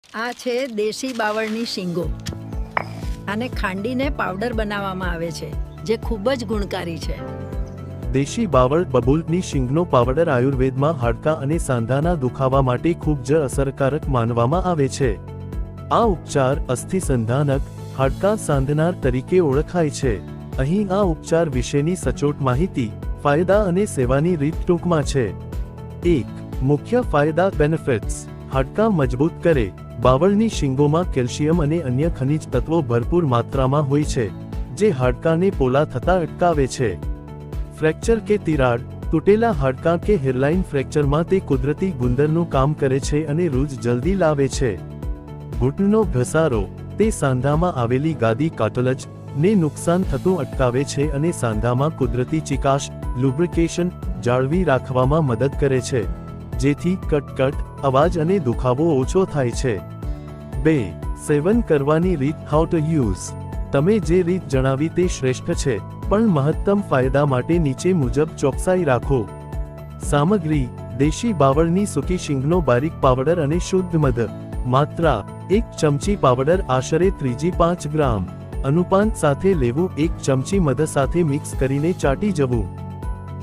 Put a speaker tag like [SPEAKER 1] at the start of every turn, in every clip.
[SPEAKER 1] આ છે દેશી બાવળની શીંગો. આને ખાંડીને પાવડર બનાવવામાં આવે છે, જે ખૂબ જ ગુણકારી છે.
[SPEAKER 2] દેશી બાવળ બબૂલની શીંગનો પાવડર આયુર્વેદમાં હાડકાં અને સાંધાના દુખાવા માટે ખૂબ જ અસરકારક માનવામાં આવે છે. આ ઉપચાર અસ્થિસંધાનક, હાડકાં સાંધનાર તરીકે ઓળખાય છે. અહીં આ ઉપચાર વિશેની સચોટ માહિતી, ફાયદા અને સેવાની રીત ટૂંકમાં છે. 1. મુખ્ય ફાયદા બેનિફિટ્સ. હાડકાં મજબૂત કરે. બાવળની શીંગોમાં કેલ્શિયમ અને અન્ય ખનિજ તત્વો ભરપૂર માત્રામાં હોય છે, જે હાડકાંને પોલા થતા અટકાવે છે. ફ્રેક્ચર કે તિરાડ. તૂટેલા હાડકાં કે હેરલાઇન ફ્રેક્ચરમાં તે કુદરતી ગુંદરનું કામ કરે છે અને રૂજ જલ્દી લાવે છે. ઘૂંટણનો ઘસારો. તે સાંધામાં આવેલી ગાદી કાર્ટિલેજ ને નુકસાન થતું અટકાવે છે અને સાંધામાં કુદરતી ચિકાશ, લુબ્રિકેશન જાળવી રાખવામાં મદદ કરે છે, જેથી કટકટ, અવાજ અને દુખાવો ઓછો થાય છે. 2. સેવન કરવાની રીત. How to use. તમે જે રીત જણાવી તે શ્રેષ્ઠ છે, પણ મહત્તમ ફાયદા માટે નીચે મુજબ ચોકસાઈ રાખો. સામગ્રી. દેશી બાવળની સૂકી શીંગનો બારીક પાવડર અને શુદ્ધ મધ. માત્રા. 1 ચમચી પાવડર આશરે 3-5 ગ્રામ. અનુપાન સાથે લેવું. 1 ચમચી મધ સાથે મિક્સ કરીને ચાટી જવું.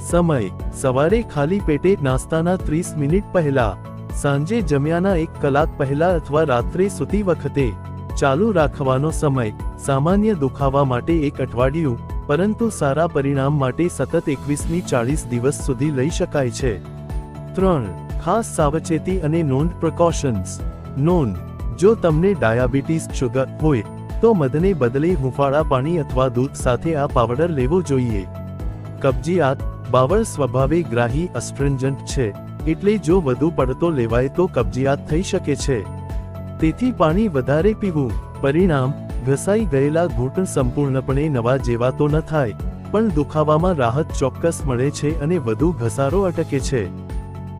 [SPEAKER 2] સમય. સવારે ખાલી પેટે નાસ્તાના 30 મિનિટ પહેલા, સાંજે જમ્યાના 1 કલાક પહેલા અથવા રાત્રે સૂતી વખતે. ચાલુ રાખવાનો સમય. સામાન્ય દુખાવા માટે 1 અઠવાડિયું, પરંતુ સારા પરિણામ માટે સતત 21થી 40 દિવસ સુધી લઈ શકાય છે. 3. ખાસ સાવચેતી અને નોંધ. પ્રિકોશન્સ. નોંધ. જો તમને ડાયાબિટીસ શુગર હોય, તો મધને બદલે હૂંફાળા પાણી અથવા દૂધ સાથે આ પાવડર લેવો જોઈએ. કબજિયાત. બાવળ સ્વભાવે ગ્રાહી અસ્ટ્રિંજન્ટ છે, એટલે જો વધુ પડતો લેવાય તો કબજિયાત થઈ શકે છે. તેથી પાણી વધારે પીવું. પરિણામ. ઘસાઈ ગયેલા ઘૂંટણ સંપૂર્ણપણે નવા જેવા તો ન થાય, પણ દુખાવામાં રાહત ચોક્કસ મળે છે અને વધુ ઘસારો અટકે છે.